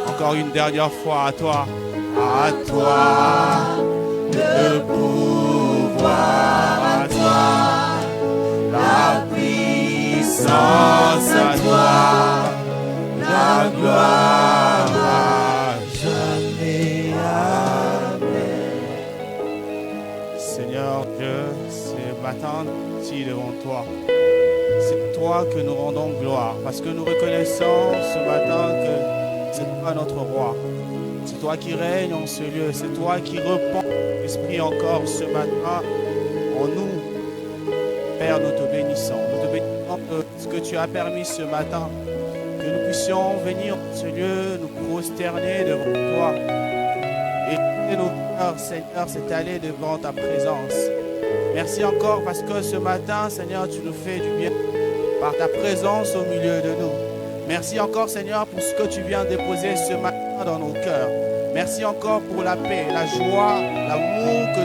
Encore une dernière fois à toi le pouvoir, à toi la puissance, à toi la gloire, à jamais. Amen. Seigneur Dieu, ce matin, ici devant toi, c'est toi que nous rendons gloire, parce que nous reconnaissons ce matin que c'est toi notre roi. C'est toi qui règnes en ce lieu. C'est toi qui repens l'Esprit encore ce matin en nous. Père, nous te bénissons. Nous te bénissons de ce que tu as permis ce matin. Que nous puissions venir en ce lieu, nous prosterner devant toi. Et nos cœurs, Seigneur, s'étaler devant ta présence. Merci encore parce que ce matin, Seigneur, tu nous fais du bien par ta présence au milieu de nous. Merci encore, Seigneur, pour ce que tu viens déposer ce matin dans nos cœurs. Merci encore pour la paix, la joie, l'amour que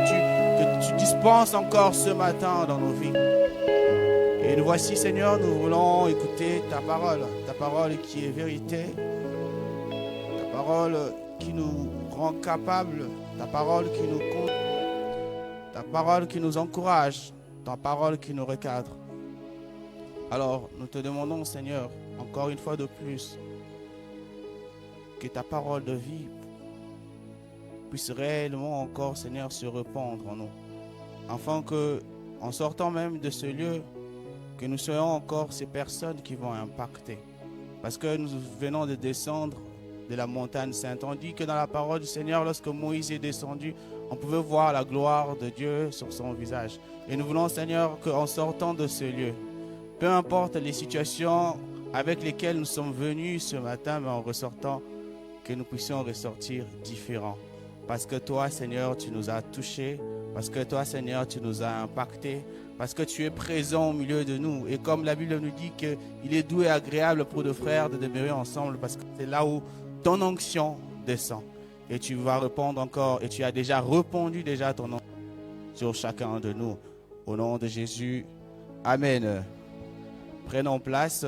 tu dispenses encore ce matin dans nos vies. Et nous voici, Seigneur, nous voulons écouter ta parole qui est vérité, ta parole qui nous rend capables, ta parole qui nous compte, ta parole qui nous encourage, ta parole qui nous recadre. Alors, nous te demandons, Seigneur, encore une fois de plus, que ta parole de vie puisse réellement encore, Seigneur, se répandre en nous. Afin que, en sortant même de ce lieu, que nous soyons encore ces personnes qui vont impacter. Parce que nous venons de descendre de la montagne sainte. On dit que dans la parole du Seigneur, lorsque Moïse est descendu, on pouvait voir la gloire de Dieu sur son visage. Et nous voulons, Seigneur, qu'en sortant de ce lieu, peu importe les situations avec lesquelles nous sommes venus ce matin, mais en ressortant, que nous puissions ressortir différents. Parce que toi, Seigneur, tu nous as touchés. Parce que toi, Seigneur, tu nous as impactés. Parce que tu es présent au milieu de nous. Et comme la Bible nous dit qu'il est doux et agréable pour deux frères de demeurer ensemble, parce que c'est là où ton onction descend. Et tu vas répondre encore, et tu as déjà répandu ton onction sur chacun de nous. Au nom de Jésus, Amen. Prenons place.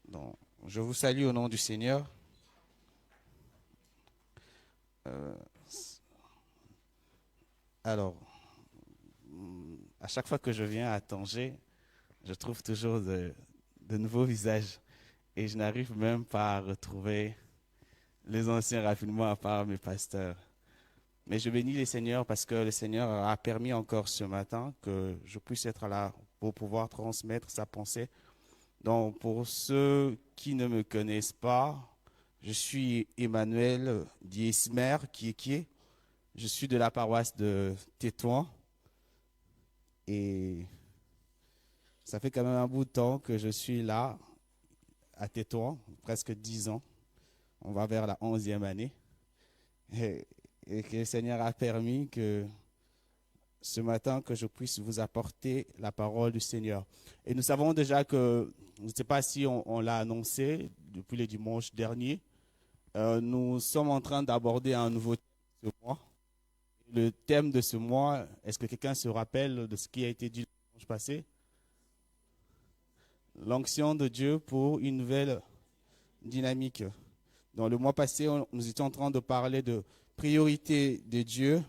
Donc, je vous salue au nom du Seigneur. Alors, à chaque fois que je viens à Tanger, je trouve toujours de nouveaux visages. Et je n'arrive même pas à retrouver les anciens rapidement à part mes pasteurs. Mais je bénis le Seigneur parce que le Seigneur a permis encore ce matin que je puisse être là pour pouvoir transmettre sa pensée Donc, pour ceux qui ne me connaissent pas, je suis Emmanuel Diesmer Kiekie. Je suis de la paroisse de Tétouan et ça fait quand même un bout de temps que je suis là à Tétouan, presque 10 ans. On va vers la 11e année. Et que le Seigneur a permis que ce matin que je puisse vous apporter la parole du Seigneur. Et nous savons déjà que, je ne sais pas si on l'a annoncé depuis le dimanche dernier, nous sommes en train d'aborder un nouveau thème ce mois. Le thème de ce mois, est-ce que quelqu'un se rappelle de ce qui a été dit le dimanche passé? L'onction de Dieu pour une nouvelle dynamique. Dans le mois passé, nous étions en train de parler de priorité de Dieu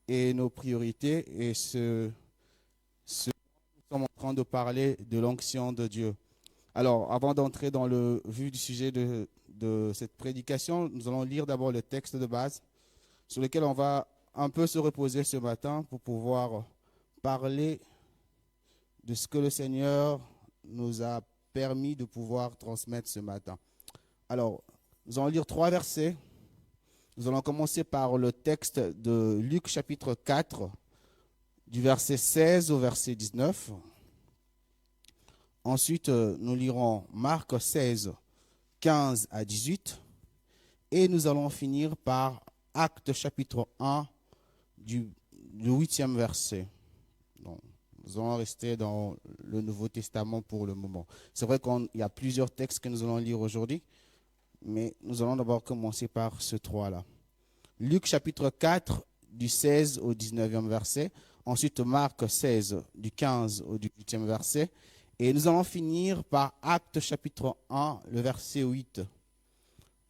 et nos priorités. Et nous sommes en train de parler de l'onction de Dieu. Alors, avant d'entrer dans le vif du sujet de cette prédication, nous allons lire d'abord le texte de base sur lequel on va un peu se reposer ce matin pour pouvoir parler de ce que le Seigneur nous a permis de pouvoir transmettre ce matin. Alors, nous allons lire 3 versets. Nous allons commencer par le texte de Luc chapitre 4, du verset 16 au verset 19. Ensuite, nous lirons Marc 16, 15 à 18. Et nous allons finir par Actes chapitre 1, du 8e verset. Donc, nous allons rester dans le Nouveau Testament pour le moment. C'est vrai qu'il y a plusieurs textes que nous allons lire aujourd'hui, mais nous allons d'abord commencer par ce 3-là. Luc chapitre 4, du 16 au 19e verset. Ensuite, Marc 16, du 15 au 18e verset. Et nous allons finir par Actes chapitre 1, le verset 8.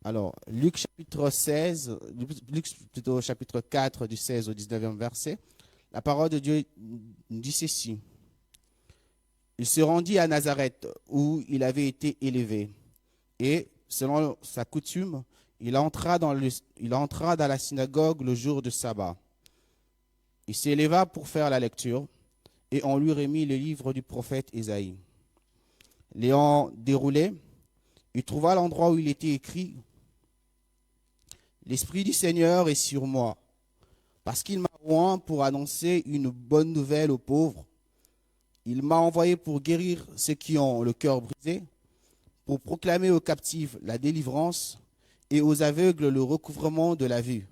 Alors, Luc chapitre 4, du 16 au 19e verset. La parole de Dieu dit ceci. Il se rendit à Nazareth, où il avait été élevé. Et, selon sa coutume, il entra dans la synagogue le jour de sabbat. Il s'éleva pour faire la lecture, et on lui remit le livre du prophète Ésaïe. L'ayant déroulé, il trouva l'endroit où il était écrit « L'Esprit du Seigneur est sur moi, parce qu'il m'a oint pour annoncer une bonne nouvelle aux pauvres. Il m'a envoyé pour guérir ceux qui ont le cœur brisé, pour proclamer aux captifs la délivrance et aux aveugles le recouvrement de la vue,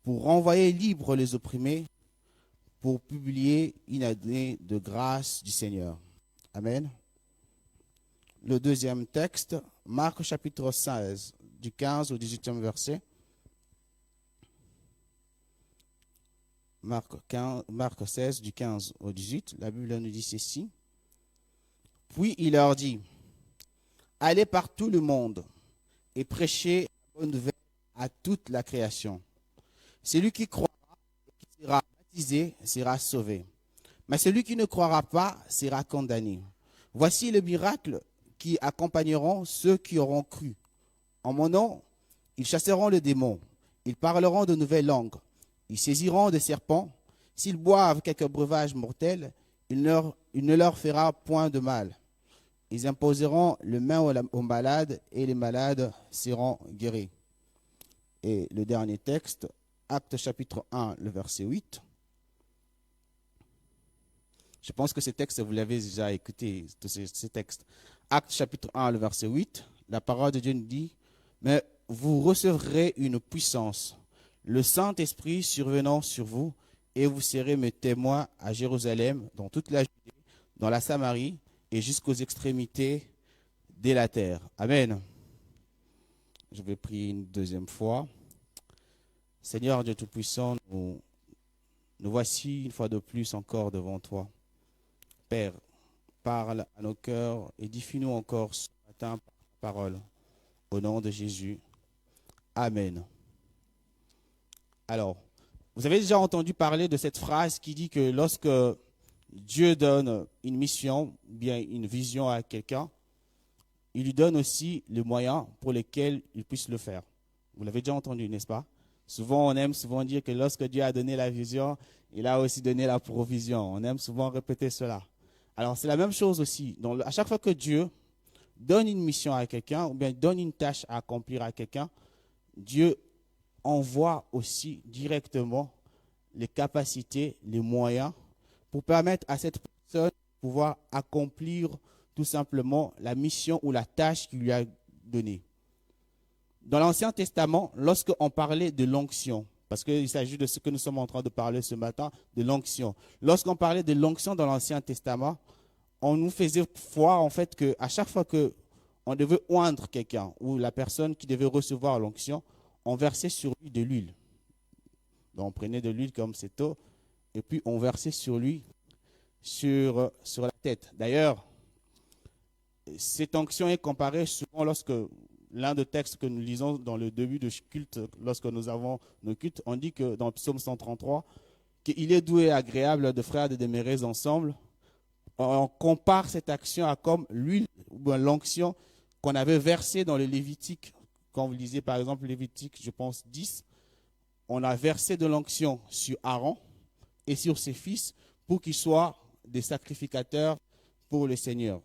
pour renvoyer libres les opprimés, pour publier une année de grâce du Seigneur. » Amen. Le deuxième texte, Marc chapitre 16, du 15 au 18e verset. Marc 16, du 15 au 18, la Bible nous dit ceci. Puis il leur dit, allez par tout le monde et prêchez la bonne nouvelle à toute la création. Celui qui croira et qui sera baptisé sera sauvé, mais celui qui ne croira pas sera condamné. Voici le miracle qui accompagneront ceux qui auront cru. En mon nom, ils chasseront le démon, ils parleront de nouvelles langues, ils saisiront des serpents, s'ils boivent quelques breuvages mortels, il ne leur fera point de mal. Ils imposeront les mains aux malades et les malades seront guéris. Et le dernier texte, Actes chapitre 1, le verset 8. Je pense que ces textes, vous l'avez déjà écouté, tous ces textes. Actes chapitre 1, le verset 8, la parole de Dieu nous dit, « Mais vous recevrez une puissance, le Saint-Esprit survenant sur vous, et vous serez mes témoins à Jérusalem, dans toute la Judée, dans la Samarie, et jusqu'aux extrémités de la terre. » Amen. Je vais prier une deuxième fois. Seigneur Dieu Tout-Puissant, nous voici une fois de plus encore devant toi. Père, parle à nos cœurs, édifie-nous encore ce matin par ta parole. Au nom de Jésus. Amen. Alors, vous avez déjà entendu parler de cette phrase qui dit que lorsque Dieu donne une mission, bien une vision à quelqu'un, il lui donne aussi les moyens pour lesquels il puisse le faire. Vous l'avez déjà entendu, n'est-ce pas? Souvent, on aime souvent dire que lorsque Dieu a donné la vision, il a aussi donné la provision. On aime souvent répéter cela. Alors, c'est la même chose aussi. Donc, à chaque fois que Dieu donne une mission à quelqu'un, ou bien donne une tâche à accomplir à quelqu'un, Dieu envoie aussi directement les capacités, les moyens pour permettre à cette personne de pouvoir accomplir tout simplement la mission ou la tâche qu'il lui a donnée. Dans l'Ancien Testament, lorsqu'on parlait de l'onction, parce qu'il s'agit de ce que nous sommes en train de parler ce matin, de l'onction. Lorsqu'on parlait de l'onction dans l'Ancien Testament, on nous faisait voir en fait qu'à chaque fois qu'on devait oindre quelqu'un ou la personne qui devait recevoir l'onction, on versait sur lui de l'huile. Donc on prenait de l'huile comme cette eau et puis on versait sur lui, sur la tête. D'ailleurs, cette onction est comparée souvent lorsque l'un des textes que nous lisons dans le début de culte, lorsque nous avons nos cultes, on dit que dans le psaume 133, qu'il est doux et agréable de frères de demeurer ensemble. On compare cette action à comme l'huile ou l'onction qu'on avait versée dans le Lévitique. Quand vous lisez par exemple Lévitique, je pense 10, on a versé de l'onction sur Aaron et sur ses fils pour qu'ils soient des sacrificateurs pour le Seigneur.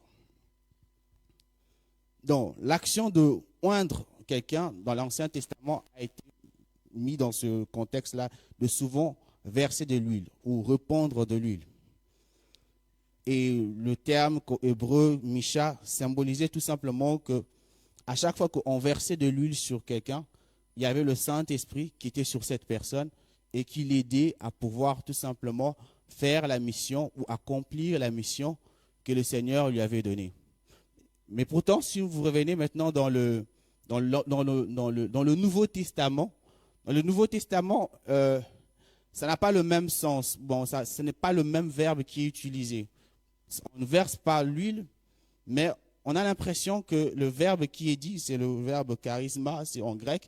Donc, l'action de oindre quelqu'un dans l'Ancien Testament a été mise dans ce contexte-là de souvent verser de l'huile ou répandre de l'huile. Et le terme hébreu Misha symbolisait tout simplement que à chaque fois qu'on versait de l'huile sur quelqu'un, il y avait le Saint-Esprit qui était sur cette personne et qui l'aidait à pouvoir tout simplement faire la mission ou accomplir la mission que le Seigneur lui avait donnée. Mais pourtant, si vous revenez maintenant dans le Nouveau Testament, ça n'a pas le même sens. Bon, ce n'est pas le même verbe qui est utilisé. On ne verse pas l'huile, mais on a l'impression que le verbe qui est dit, c'est le verbe charisma, c'est en grec.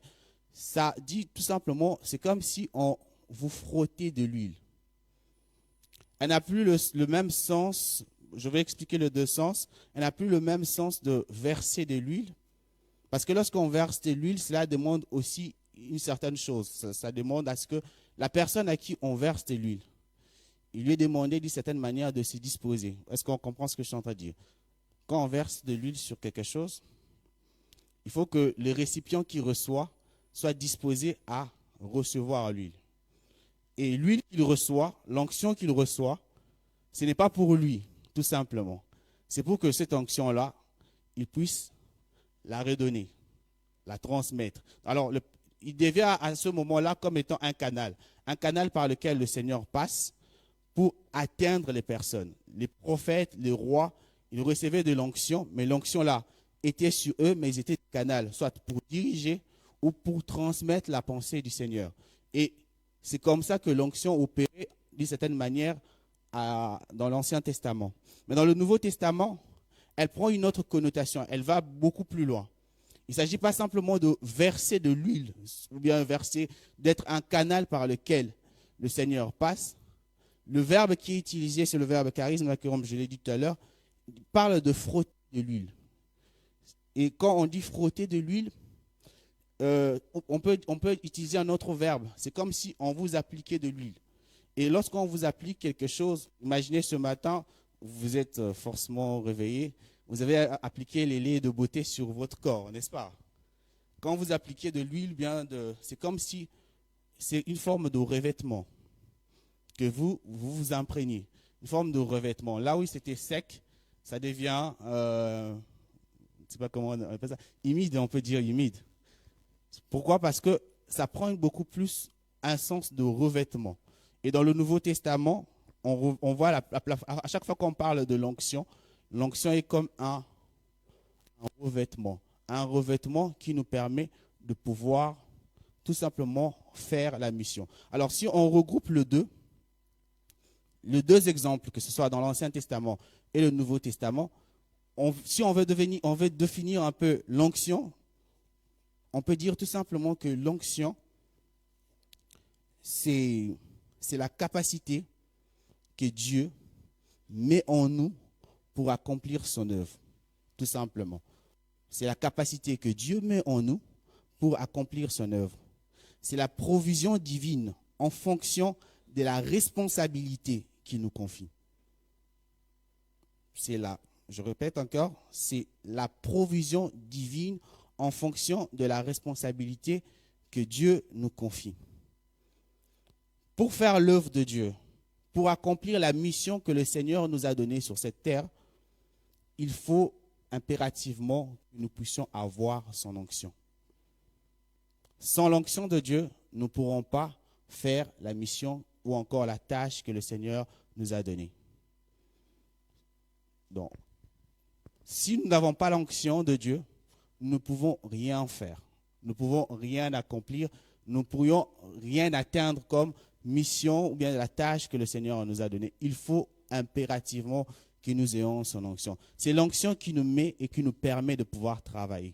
Ça dit tout simplement, c'est comme si on vous frottait de l'huile. Elle n'a plus le même sens. Je vais expliquer les deux sens. Elle n'a plus le même sens de verser de l'huile. Parce que lorsqu'on verse de l'huile, cela demande aussi une certaine chose. Ça demande à ce que la personne à qui on verse de l'huile, il lui est demandé d'une certaine manière de se disposer. Est-ce qu'on comprend ce que je suis en train de dire? Quand on verse de l'huile sur quelque chose, il faut que le récipient qui reçoit soit disposé à recevoir l'huile. Et l'huile qu'il reçoit, l'onction qu'il reçoit, ce n'est pas pour lui, tout simplement. C'est pour que cette onction-là, il puisse la redonner, la transmettre. Alors, il devient à ce moment-là comme étant un canal par lequel le Seigneur passe pour atteindre les personnes. Les prophètes, les rois, ils recevaient de l'onction, mais l'onction-là était sur eux, mais ils étaient des canaux, soit pour diriger ou pour transmettre la pensée du Seigneur. Et c'est comme ça que l'onction opérait d'une certaine manière dans l'Ancien Testament. Mais dans le Nouveau Testament, elle prend une autre connotation, elle va beaucoup plus loin. Il ne s'agit pas simplement de verser de l'huile, ou bien d'être un canal par lequel le Seigneur passe. Le verbe qui est utilisé, c'est le verbe charisme, comme je l'ai dit tout à l'heure, il parle de frotter de l'huile. Et quand on dit frotter de l'huile, on peut utiliser un autre verbe. C'est comme si on vous appliquait de l'huile. Et lorsqu'on vous applique quelque chose, imaginez ce matin, vous êtes forcément réveillé, vous avez appliqué les laits de beauté sur votre corps, n'est-ce pas? Quand vous appliquez de l'huile, c'est comme si c'est une forme de revêtement que vous imprégnez. Une forme de revêtement. Là où c'était sec, ça devient, je ne sais pas comment on appelle ça, humide, on peut dire humide. Pourquoi? Parce que ça prend beaucoup plus un sens de revêtement. Et dans le Nouveau Testament, on voit à chaque fois qu'on parle de l'onction, l'onction est comme un revêtement. Un revêtement qui nous permet de pouvoir tout simplement faire la mission. Alors si on regroupe les deux exemples, que ce soit dans l'Ancien Testament et le Nouveau Testament, si on veut définir un peu l'onction, on peut dire tout simplement que l'onction, c'est la capacité que Dieu met en nous pour accomplir son œuvre, tout simplement. C'est la capacité que Dieu met en nous pour accomplir son œuvre. C'est la provision divine en fonction de la responsabilité qu'il nous confie. je répète encore, c'est la provision divine en fonction de la responsabilité que Dieu nous confie. Pour faire l'œuvre de Dieu, pour accomplir la mission que le Seigneur nous a donnée sur cette terre, il faut impérativement que nous puissions avoir son onction. Sans l'onction de Dieu, nous ne pourrons pas faire la mission ou encore la tâche que le Seigneur nous a donnée. Donc, si nous n'avons pas l'onction de Dieu, nous ne pouvons rien faire. Nous ne pouvons rien accomplir. Nous ne pourrions rien atteindre comme mission ou bien la tâche que le Seigneur nous a donnée. Il faut impérativement que nous ayons son onction. C'est l'onction qui nous met et qui nous permet de pouvoir travailler.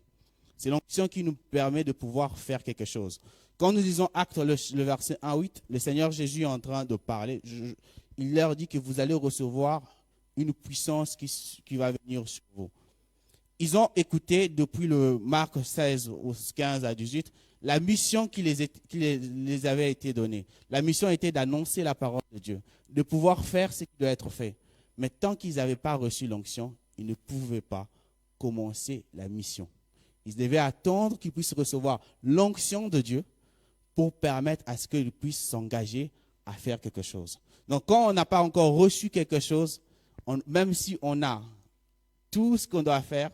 C'est l'onction qui nous permet de pouvoir faire quelque chose. Quand nous lisons Actes, le verset 1-8, le Seigneur Jésus est en train de parler. Il leur dit que vous allez recevoir une puissance qui va venir sur vous. Ils ont écouté depuis le Marc 16, 15 à 18, la mission qui les avait été donnée. La mission était d'annoncer la parole de Dieu, de pouvoir faire ce qui doit être fait. Mais tant qu'ils n'avaient pas reçu l'onction, ils ne pouvaient pas commencer la mission. Ils devaient attendre qu'ils puissent recevoir l'onction de Dieu pour permettre à ce qu'ils puissent s'engager à faire quelque chose. Donc, quand on n'a pas encore reçu quelque chose, même si on a tout ce qu'on doit faire,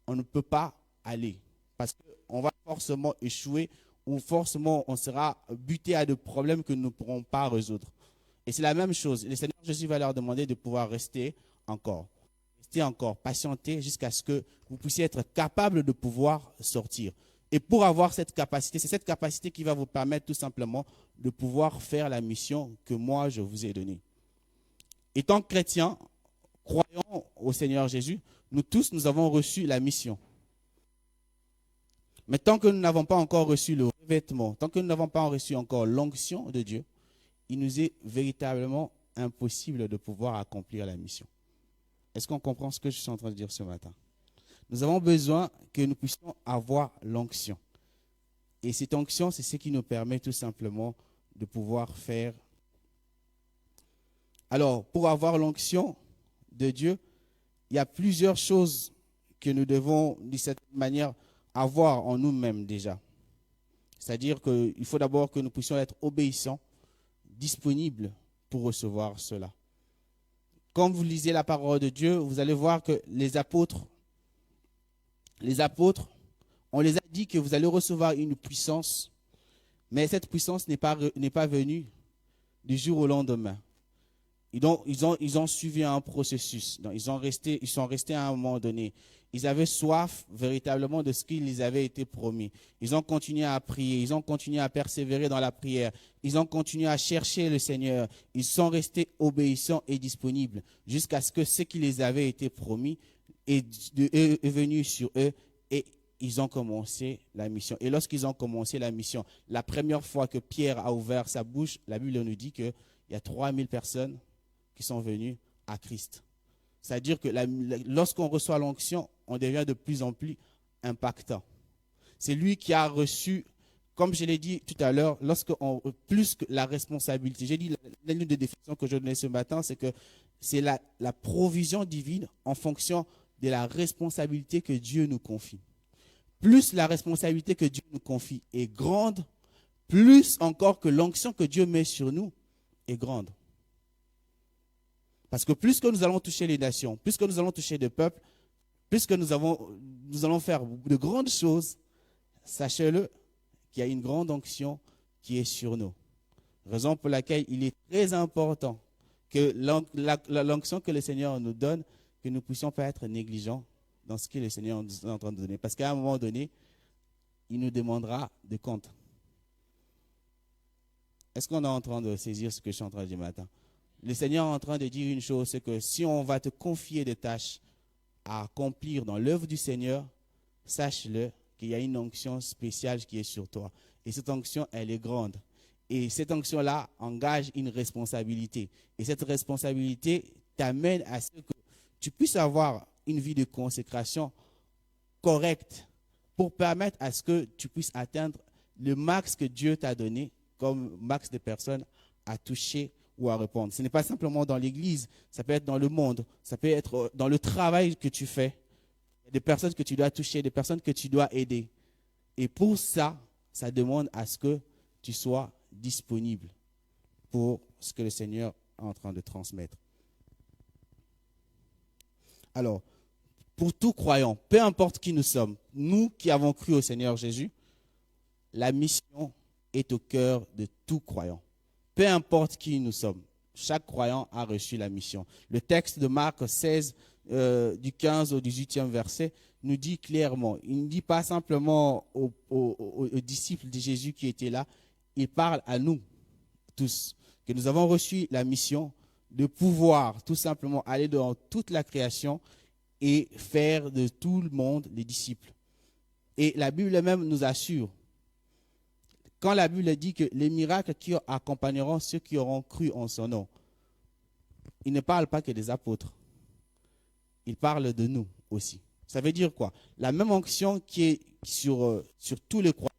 on ne peut pas aller. Parce qu'on va forcément échouer ou forcément on sera buté à des problèmes que nous ne pourrons pas résoudre. Et c'est la même chose. Le Seigneur Jésus va leur demander de pouvoir rester encore, patienter jusqu'à ce que vous puissiez être capable de pouvoir sortir. Et pour avoir cette capacité, c'est cette capacité qui va vous permettre tout simplement de pouvoir faire la mission que moi je vous ai donnée. Étant chrétiens, croyant au Seigneur Jésus, nous tous, nous avons reçu la mission. Mais tant que nous n'avons pas encore reçu le revêtement, tant que nous n'avons pas reçu encore l'onction de Dieu, il nous est véritablement impossible de pouvoir accomplir la mission. Est-ce qu'on comprend ce que je suis en train de dire ce matin? Nous avons besoin que nous puissions avoir l'onction. Et cette onction, c'est ce qui nous permet tout simplement de pouvoir faire. Alors, pour avoir l'onction de Dieu, il y a plusieurs choses que nous devons, de cette manière, avoir en nous-mêmes déjà. C'est-à-dire qu'il faut d'abord que nous puissions être obéissants, disponibles pour recevoir cela. Quand vous lisez la parole de Dieu, vous allez voir que les apôtres, on les a dit que vous allez recevoir une puissance, mais cette puissance n'est pas venue du jour au lendemain. Ils ont suivi un processus. Donc, ils sont restés à un moment donné. Ils avaient soif véritablement de ce qui les avait été promis. Ils ont continué à prier, ils ont continué à persévérer dans la prière. Ils ont continué à chercher le Seigneur. Ils sont restés obéissants et disponibles jusqu'à ce que ce qui les avait été promis est venu sur eux et ils ont commencé la mission. Et lorsqu'ils ont commencé la mission, la première fois que Pierre a ouvert sa bouche, la Bible nous dit qu'il y a 3000 personnes qui sont venus à Christ. C'est-à-dire que lorsqu'on reçoit l'onction, on devient de plus en plus impactant. C'est lui qui a reçu, comme je l'ai dit tout à l'heure, plus que la responsabilité. J'ai dit, l'une des définitions que je donnais ce matin, c'est que c'est la provision divine en fonction de la responsabilité que Dieu nous confie. Plus la responsabilité que Dieu nous confie est grande, plus encore que l'onction que Dieu met sur nous est grande. Parce que plus que nous allons toucher les nations, plus que nous allons toucher des peuples, plus que nous allons faire de grandes choses, sachez-le qu'il y a une grande onction qui est sur nous. Raison pour laquelle il est très important que l'onction que le Seigneur nous donne, que nous ne puissions pas être négligents dans ce que le Seigneur nous est en train de donner. Parce qu'à un moment donné, il nous demandera de compte. Est-ce qu'on est en train de saisir ce que je suis en train de dire maintenant? Le Seigneur est en train de dire une chose, c'est que si on va te confier des tâches à accomplir dans l'œuvre du Seigneur, sache-le qu'il y a une onction spéciale qui est sur toi. Et cette onction, elle est grande. Et cette onction-là engage une responsabilité. Et cette responsabilité t'amène à ce que tu puisses avoir une vie de consécration correcte pour permettre à ce que tu puisses atteindre le max que Dieu t'a donné comme max de personnes à toucher ou à répondre. Ce n'est pas simplement dans l'église, ça peut être dans le monde, ça peut être dans le travail que tu fais, des personnes que tu dois toucher, des personnes que tu dois aider. Et pour ça, ça demande à ce que tu sois disponible pour ce que le Seigneur est en train de transmettre. Alors, pour tout croyant, peu importe qui nous sommes, nous qui avons cru au Seigneur Jésus, la mission est au cœur de tout croyant. Peu importe qui nous sommes, chaque croyant a reçu la mission. Le texte de Marc 16, du 15 au 18e verset, nous dit clairement, il ne dit pas simplement aux disciples de Jésus qui étaient là, il parle à nous tous, que nous avons reçu la mission de pouvoir tout simplement aller dans toute la création et faire de tout le monde les disciples. Et la Bible même nous assure, quand la Bible dit que les miracles qui accompagneront ceux qui auront cru en son nom, il ne parle pas que des apôtres, il parle de nous aussi. Ça veut dire quoi? La même onction qui est sur tous les croyants,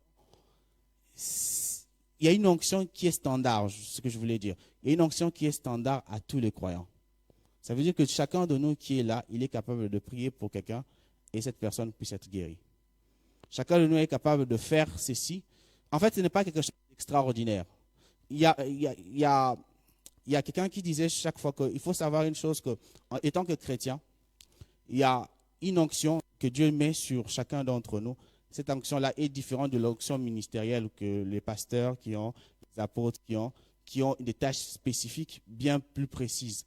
il y a une onction qui est standard, ce que je voulais dire. Il y a une onction qui est standard à tous les croyants. Ça veut dire que chacun de nous qui est là, il est capable de prier pour quelqu'un et cette personne puisse être guérie. Chacun de nous est capable de faire ceci. En fait, ce n'est pas quelque chose d'extraordinaire. Il y a quelqu'un qui disait chaque fois qu'il faut savoir une chose, que, en étant que chrétien, il y a une onction que Dieu met sur chacun d'entre nous. Cette onction-là est différente de l'onction ministérielle que les pasteurs qui ont, les apôtres qui ont des tâches spécifiques bien plus précises.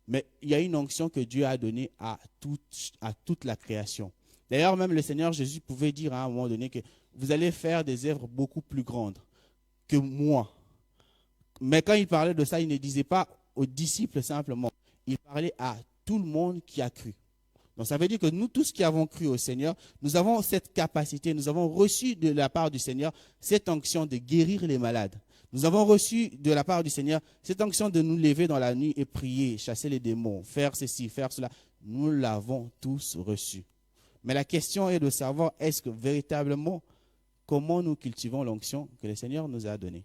Mais il y a une onction que Dieu a donnée à toute la création. D'ailleurs, même le Seigneur Jésus pouvait dire à un moment donné que vous allez faire des œuvres beaucoup plus grandes que moi. Mais quand il parlait de ça, il ne disait pas aux disciples simplement. Il parlait à tout le monde qui a cru. Donc ça veut dire que nous tous qui avons cru au Seigneur, nous avons cette capacité, nous avons reçu de la part du Seigneur cette onction de guérir les malades. Nous avons reçu de la part du Seigneur cette onction de nous lever dans la nuit et prier, chasser les démons, faire ceci, faire cela. Nous l'avons tous reçu. Mais la question est de savoir, est-ce que véritablement, comment nous cultivons l'onction que le Seigneur nous a donnée?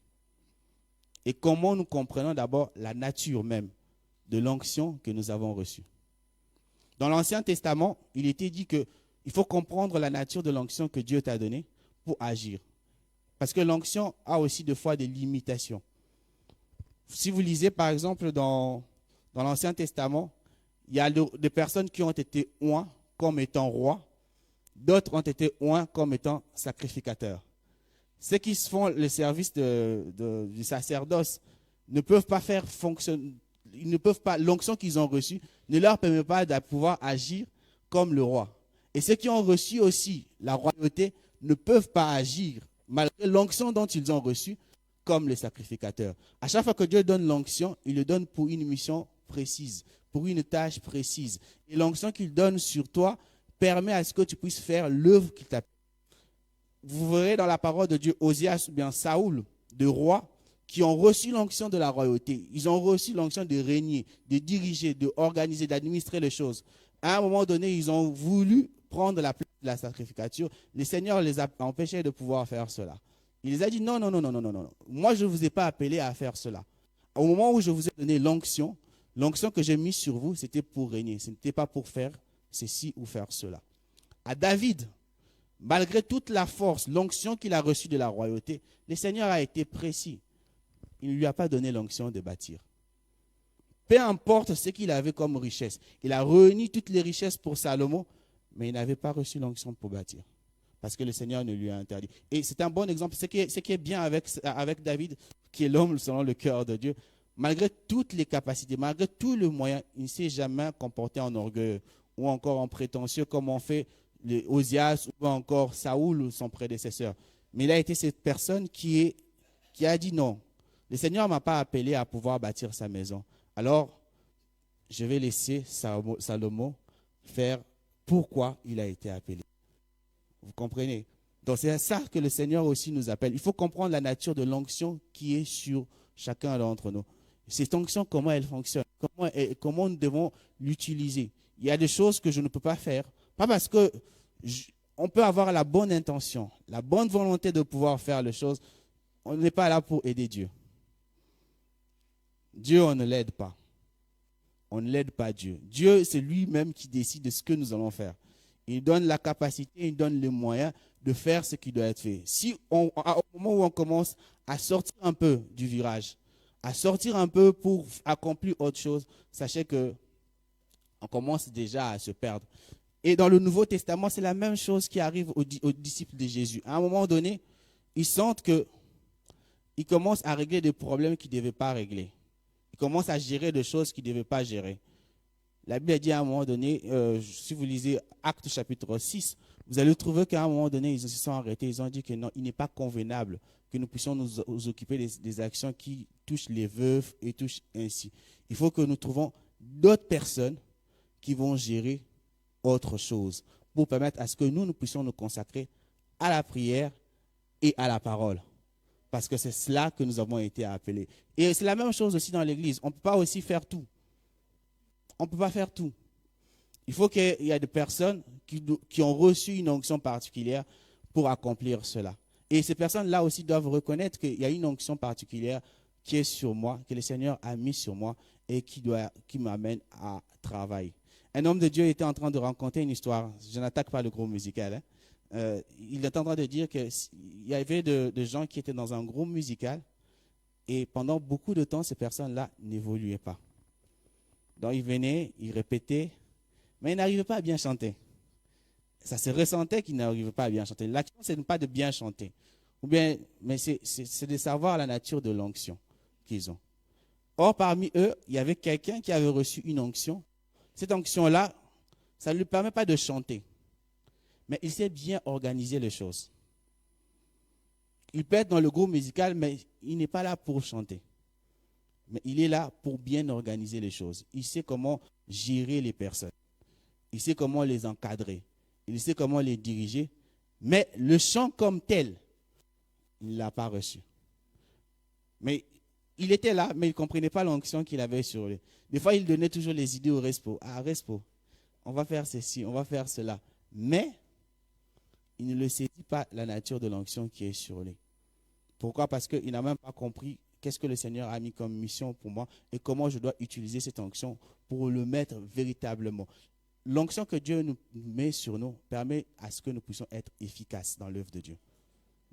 Et comment nous comprenons d'abord la nature même de l'onction que nous avons reçue? Dans l'Ancien Testament, il était dit qu'il faut comprendre la nature de l'onction que Dieu t'a donnée pour agir. Parce que l'onction a aussi des fois des limitations. Si vous lisez par exemple dans l'Ancien Testament, il y a des personnes qui ont été oints comme étant rois, d'autres ont été oints comme étant sacrificateurs. Ceux qui se font le service du sacerdoce ne peuvent pas faire fonctionner, ils ne peuvent pas, l'onction qu'ils ont reçue ne leur permet pas de pouvoir agir comme le roi. Et ceux qui ont reçu aussi la royauté ne peuvent pas agir, malgré l'onction dont ils ont reçu, comme les sacrificateurs. À chaque fois que Dieu donne l'onction, il le donne pour une mission précise, pour une tâche précise. Et l'onction qu'il donne sur toi permet à ce que tu puisses faire l'œuvre qu'il t'a. Vous verrez dans la parole de Dieu, Osias ou bien Saoul, de rois, qui ont reçu l'onction de la royauté. Ils ont reçu l'onction de régner, de diriger, d'organiser, d'administrer les choses. À un moment donné, ils ont voulu prendre la place de la sacrificature. Le Seigneur les a empêchés de pouvoir faire cela. Il les a dit non, non, non, non, non, non, non. Moi, je ne vous ai pas appelé à faire cela. Au moment où je vous ai donné l'onction que j'ai mise sur vous, c'était pour régner. Ce n'était pas pour faire ceci ou faire cela. À David, malgré toute la force, l'onction qu'il a reçue de la royauté, le Seigneur a été précis. Il ne lui a pas donné l'onction de bâtir. Peu importe ce qu'il avait comme richesse. Il a réuni toutes les richesses pour Salomon, mais il n'avait pas reçu l'onction pour bâtir. Parce que le Seigneur ne lui a interdit. Et c'est un bon exemple. Ce qui est bien avec David, qui est l'homme selon le cœur de Dieu, malgré toutes les capacités, malgré tous les moyens, il ne s'est jamais comporté en orgueil ou encore en prétentieux comme on fait les Osias ou encore Saoul, son prédécesseur. Mais il a été cette personne qui a dit non. Le Seigneur ne m'a pas appelé à pouvoir bâtir sa maison. Alors, je vais laisser Salomon faire pourquoi il a été appelé. Vous comprenez? Donc, c'est à ça que le Seigneur aussi nous appelle. Il faut comprendre la nature de l'onction qui est sur chacun d'entre nous. Cette onction, comment elle fonctionne? Comment nous devons l'utiliser? Il y a des choses que je ne peux pas faire. Pas parce que on peut avoir la bonne intention, la bonne volonté de pouvoir faire les choses. On n'est pas là pour aider Dieu. Dieu, on ne l'aide pas. On ne l'aide pas Dieu. Dieu, c'est lui-même qui décide de ce que nous allons faire. Il donne la capacité, il donne les moyens de faire ce qui doit être fait. Si au moment où on commence à sortir un peu du virage, à sortir un peu pour accomplir autre chose, sachez que on commence déjà à se perdre. Et dans le Nouveau Testament, c'est la même chose qui arrive aux disciples de Jésus. À un moment donné, ils sentent qu'ils commencent à régler des problèmes qu'ils ne devaient pas régler. Ils commencent à gérer des choses qu'ils ne devaient pas gérer. La Bible dit à un moment donné, si vous lisez Actes chapitre 6, vous allez trouver qu'à un moment donné, ils se sont arrêtés. Ils ont dit que non, il n'est pas convenable que nous puissions nous occuper des actions qui touchent les veuves et touchent ainsi. Il faut que nous trouvons d'autres personnes qui vont gérer autre chose pour permettre à ce que nous puissions nous consacrer à la prière et à la parole. Parce que c'est cela que nous avons été appelés. Et c'est la même chose aussi dans l'église. On ne peut pas aussi faire tout. On ne peut pas faire tout. Il faut qu'il y ait des personnes qui ont reçu une onction particulière pour accomplir cela. Et ces personnes-là aussi doivent reconnaître qu'il y a une onction particulière qui est sur moi, que le Seigneur a mis sur moi et qui m'amène à travailler. Un homme de Dieu était en train de raconter une histoire. Je n'attaque pas le groupe musical. Il est en train de dire qu'il y avait de gens qui étaient dans un groupe musical et pendant beaucoup de temps, ces personnes-là n'évoluaient pas. Donc, ils venaient, ils répétaient, mais ils n'arrivaient pas à bien chanter. Ça se ressentait qu'ils n'arrivaient pas à bien chanter. L'action, ce n'est pas de bien chanter. Mais c'est de savoir la nature de l'onction qu'ils ont. Or, parmi eux, il y avait quelqu'un qui avait reçu une onction. Cette onction-là, ça ne lui permet pas de chanter. Mais il sait bien organiser les choses. Il peut être dans le groupe musical, mais il n'est pas là pour chanter. Mais il est là pour bien organiser les choses. Il sait comment gérer les personnes. Il sait comment les encadrer. Il sait comment les diriger. Mais le chant comme tel, il ne l'a pas reçu. Mais il était là, mais il ne comprenait pas l'onction qu'il avait sur lui. Des fois, il donnait toujours les idées au respo. Ah, respo, on va faire ceci, on va faire cela. Mais il ne le saisit pas la nature de l'onction qui est sur lui. Pourquoi? Parce qu'il n'a même pas compris qu'est-ce que le Seigneur a mis comme mission pour moi et comment je dois utiliser cette onction pour le mettre véritablement. L'onction que Dieu nous met sur nous permet à ce que nous puissions être efficaces dans l'œuvre de Dieu.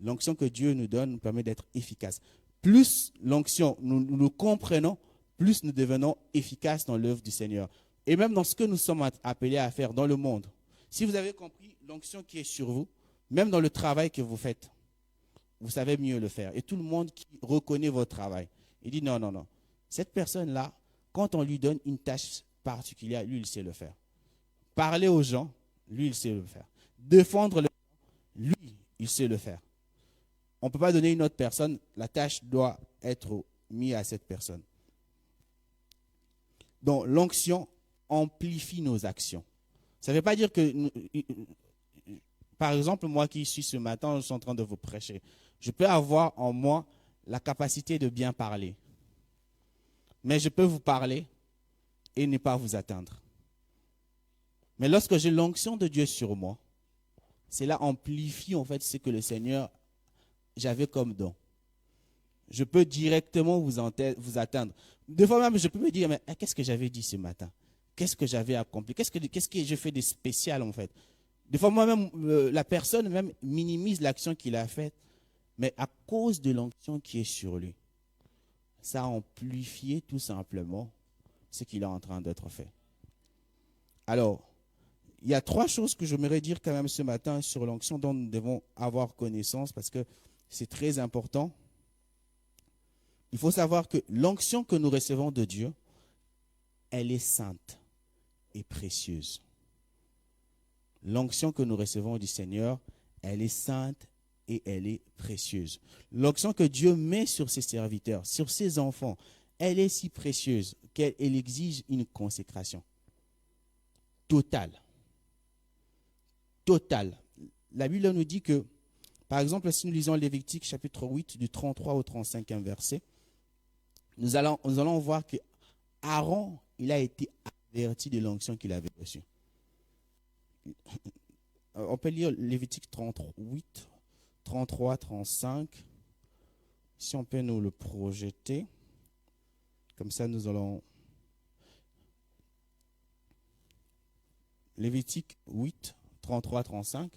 L'onction que Dieu nous donne nous permet d'être efficaces. Plus l'onction, nous comprenons, plus nous devenons efficaces dans l'œuvre du Seigneur. Et même dans ce que nous sommes appelés à faire dans le monde. Si vous avez compris l'onction qui est sur vous, même dans le travail que vous faites, vous savez mieux le faire. Et tout le monde qui reconnaît votre travail, il dit non. Cette personne-là, quand on lui donne une tâche particulière, lui, il sait le faire. Parler aux gens, lui, il sait le faire. Défendre les gens, lui, il sait le faire. On ne peut pas donner une autre personne, la tâche doit être mise à cette personne. Donc, l'onction amplifie nos actions. Ça ne veut pas dire que, par exemple, moi qui suis ce matin, je suis en train de vous prêcher, je peux avoir en moi la capacité de bien parler. Mais je peux vous parler et ne pas vous atteindre. Mais lorsque j'ai l'onction de Dieu sur moi, cela amplifie en fait ce que le Seigneur j'avais comme don. Je peux directement vous atteindre. Des fois même, je peux me dire, mais qu'est-ce que j'avais dit ce matin? Qu'est-ce que j'avais accompli? Qu'est-ce que j'ai fait de spécial en fait? Des fois, moi-même, la personne même minimise l'action qu'il a faite, mais à cause de l'onction qui est sur lui, ça a amplifié tout simplement ce qu'il est en train d'être fait. Alors, il y a 3 choses que j'aimerais dire quand même ce matin sur l'onction dont nous devons avoir connaissance parce que c'est très important. Il faut savoir que l'onction que nous recevons de Dieu, elle est sainte et précieuse. L'onction que nous recevons du Seigneur, elle est sainte et elle est précieuse. L'onction que Dieu met sur ses serviteurs, sur ses enfants, elle est si précieuse qu'elle exige une consécration totale. Totale. La Bible nous dit que, par exemple, si nous lisons Lévitique chapitre 8 du 33 au 35e verset, nous allons voir que Aaron, il a été averti de l'onction qu'il avait reçue. On peut lire Lévitique 38, 33, 35. Si on peut nous le projeter. Comme ça, nous allons... Lévitique 8, 33, 35.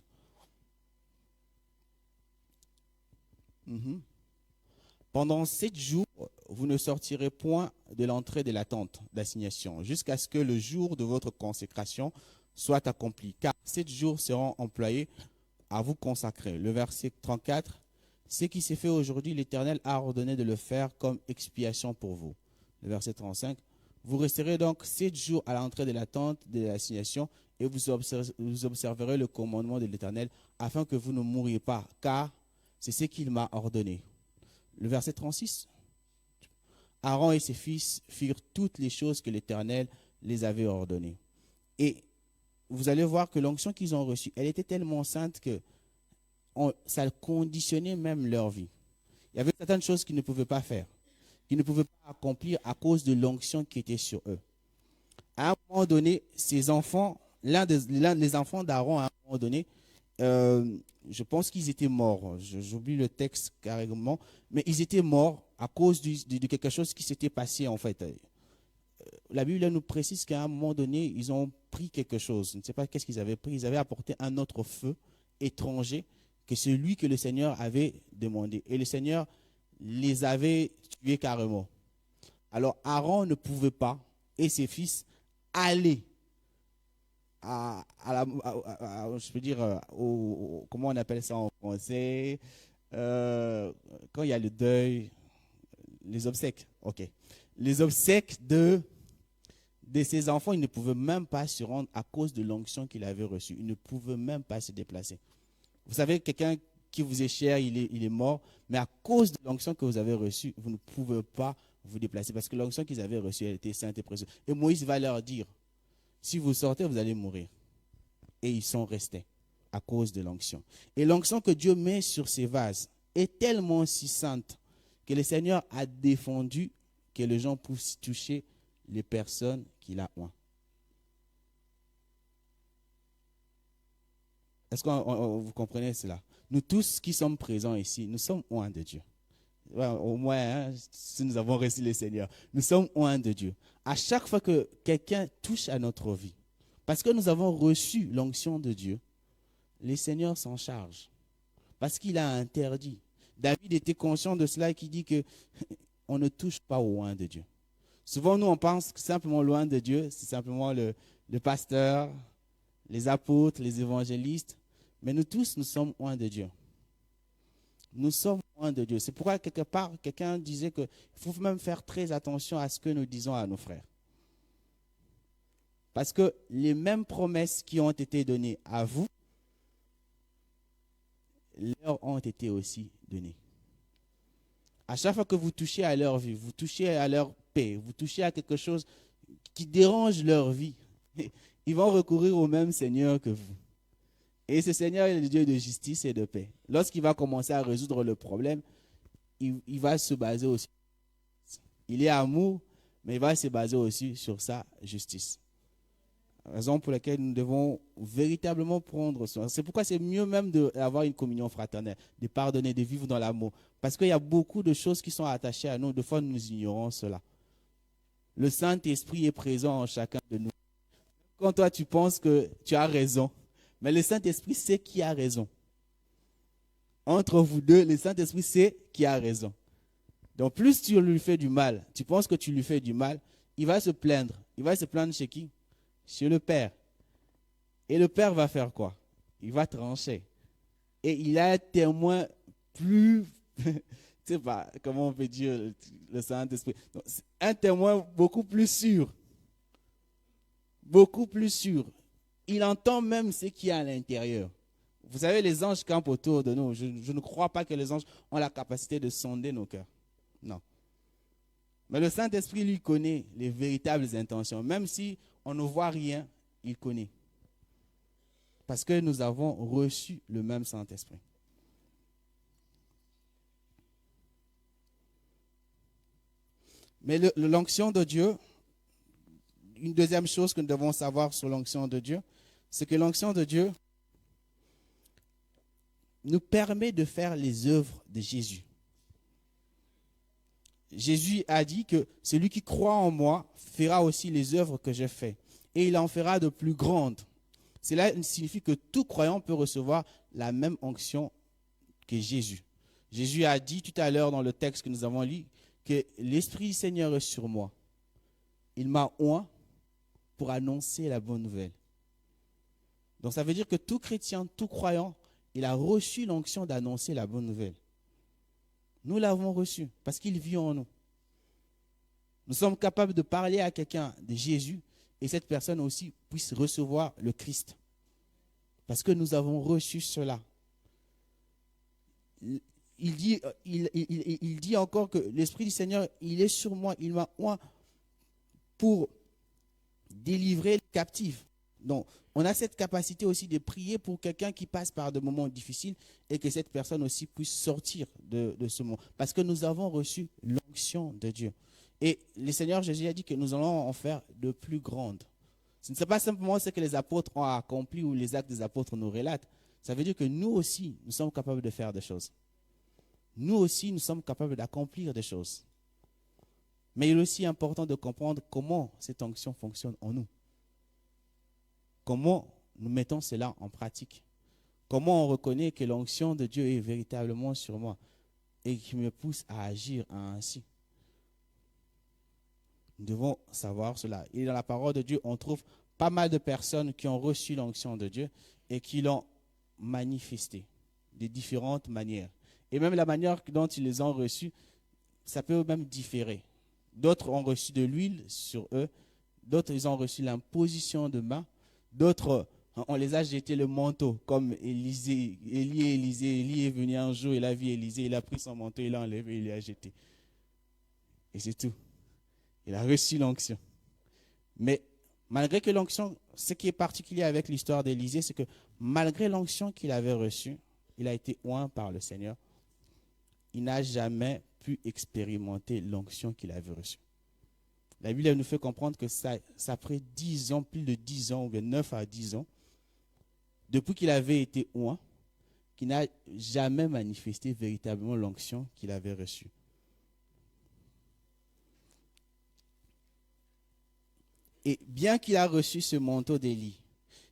Pendant 7 jours, vous ne sortirez point de l'entrée de la tente d'assignation, jusqu'à ce que le jour de votre consécration soit accompli, car 7 jours seront employés à vous consacrer. Le verset 34, ce qui s'est fait aujourd'hui, l'Éternel a ordonné de le faire comme expiation pour vous. Le verset 35, vous resterez donc 7 jours à l'entrée de la tente de l'assignation et vous observerez le commandement de l'Éternel afin que vous ne mouriez pas, car c'est ce qu'il m'a ordonné. Le verset 36, Aaron et ses fils firent toutes les choses que l'Éternel les avait ordonnées. Et vous allez voir que l'onction qu'ils ont reçue, elle était tellement sainte que ça conditionnait même leur vie. Il y avait certaines choses qu'ils ne pouvaient pas faire, qu'ils ne pouvaient pas accomplir à cause de l'onction qui était sur eux. À un moment donné, ces enfants, l'un des enfants d'Aaron, à un moment donné, je pense qu'ils étaient morts. J'oublie le texte carrément, mais ils étaient morts à cause de quelque chose qui s'était passé en fait. La Bible nous précise qu'à un moment donné, ils ont pris quelque chose. Je ne sais pas qu'est-ce qu'ils avaient pris. Ils avaient apporté un autre feu étranger que celui que le Seigneur avait demandé. Et le Seigneur les avait tués carrément. Alors Aaron ne pouvait pas, et ses fils, aller je peux dire, comment on appelle ça en français, quand il y a le deuil, les obsèques, ok. Les obsèques de ses enfants, ils ne pouvaient même pas se rendre à cause de l'onction qu'il avait reçue. Ils ne pouvaient même pas se déplacer. Vous savez, quelqu'un qui vous est cher, il est mort, mais à cause de l'onction que vous avez reçue, vous ne pouvez pas vous déplacer parce que l'onction qu'ils avaient reçue, elle était sainte et précieuse. Et Moïse va leur dire, si vous sortez, vous allez mourir. Et ils sont restés à cause de l'onction. Et l'onction que Dieu met sur ces vases est tellement si sainte que le Seigneur a défendu que les gens puissent toucher les personnes qu'il a oint. Est-ce que vous comprenez cela? Nous tous qui sommes présents ici, nous sommes oints de Dieu. Au moins, hein, si nous avons reçu le Seigneur, nous sommes oints de Dieu. À chaque fois que quelqu'un touche à notre vie, parce que nous avons reçu l'onction de Dieu, le Seigneur s'en charge. Parce qu'il a interdit. David était conscient de cela et qui dit que on ne touche pas au oint de Dieu. Souvent, nous, on pense que simplement loin de Dieu, c'est simplement le pasteur, les apôtres, les évangélistes. Mais nous tous, nous sommes loin de Dieu. Nous sommes loin de Dieu. C'est pourquoi, quelque part, quelqu'un disait qu'il faut même faire très attention à ce que nous disons à nos frères. Parce que les mêmes promesses qui ont été données à vous, leur ont été aussi données. À chaque fois que vous touchez à leur vie, vous touchez à leur paix, vous touchez à quelque chose qui dérange leur vie, ils vont recourir au même Seigneur que vous. Et ce Seigneur est le Dieu de justice et de paix. Lorsqu'il va commencer à résoudre le problème, il va se baser aussi. Il est amour, mais il va se baser aussi sur sa justice. Raison pour laquelle nous devons véritablement prendre soin. C'est pourquoi c'est mieux même d'avoir une communion fraternelle, de pardonner, de vivre dans l'amour. Parce qu'il y a beaucoup de choses qui sont attachées à nous. Des fois, nous ignorons cela. Le Saint-Esprit est présent en chacun de nous. Quand toi, tu penses que tu as raison, mais le Saint-Esprit sait qui a raison. Entre vous deux, le Saint-Esprit sait qui a raison. Donc, plus tu lui fais du mal, tu penses que tu lui fais du mal, il va se plaindre. Il va se plaindre chez qui? Chez le Père. Et le Père va faire quoi? Il va trancher. Et il a un témoin plus, je ne sais pas comment on peut dire le Saint-Esprit. Donc, un témoin beaucoup plus sûr. Beaucoup plus sûr. Il entend même ce qu'il y a à l'intérieur. Vous savez, les anges campent autour de nous. Je ne crois pas que les anges ont la capacité de sonder nos cœurs. Non. Mais le Saint-Esprit, lui, connaît les véritables intentions. Même si on ne voit rien, il connaît. Parce que nous avons reçu le même Saint-Esprit. Mais l'onction de Dieu, une deuxième chose que nous devons savoir sur l'onction de Dieu, c'est que l'onction de Dieu nous permet de faire les œuvres de Jésus. Jésus a dit que celui qui croit en moi fera aussi les œuvres que je fais. Et il en fera de plus grandes. Cela signifie que tout croyant peut recevoir la même onction que Jésus. Jésus a dit tout à l'heure dans le texte que nous avons lu que l'Esprit du Seigneur est sur moi. Il m'a oint pour annoncer la bonne nouvelle. Donc ça veut dire que tout chrétien, tout croyant, il a reçu l'onction d'annoncer la bonne nouvelle. Nous l'avons reçu parce qu'il vit en nous. Nous sommes capables de parler à quelqu'un de Jésus et cette personne aussi puisse recevoir le Christ. Parce que nous avons reçu cela. Il dit encore que l'Esprit du Seigneur, il est sur moi, il m'a oint pour délivrer les captifs. Donc, on a cette capacité aussi de prier pour quelqu'un qui passe par des moments difficiles et que cette personne aussi puisse sortir de ce moment. Parce que nous avons reçu l'onction de Dieu. Et le Seigneur Jésus a dit que nous allons en faire de plus grandes. Ce ne c'est pas simplement ce que les apôtres ont accompli ou les actes des apôtres nous relatent. Ça veut dire que nous aussi, nous sommes capables de faire des choses. Nous aussi, nous sommes capables d'accomplir des choses. Mais il est aussi important de comprendre comment cette onction fonctionne en nous. Comment nous mettons cela en pratique. Comment on reconnaît que l'onction de Dieu est véritablement sur moi et qui me pousse à agir ainsi. Nous devons savoir cela. Et dans la parole de Dieu, on trouve pas mal de personnes qui ont reçu l'onction de Dieu et qui l'ont manifestée de différentes manières. Et même la manière dont ils les ont reçus, ça peut même différer. D'autres ont reçu de l'huile sur eux, d'autres ils ont reçu l'imposition de main, d'autres on les a jeté le manteau, comme Élie est venu un jour, il a vu Élisée, il a pris son manteau, il l'a enlevé, il l'a jeté. Et c'est tout. Il a reçu l'onction. Mais malgré que l'onction, ce qui est particulier avec l'histoire d'Élisée, c'est que malgré l'onction qu'il avait reçue, il a été oint par le Seigneur, il n'a jamais pu expérimenter l'onction qu'il avait reçue. La Bible nous fait comprendre que ça après 10 ans, plus de 10 ans, ou bien 9 à 10 ans, depuis qu'il avait été oint, qu'il n'a jamais manifesté véritablement l'onction qu'il avait reçue. Et bien qu'il a reçu ce manteau d'Élie,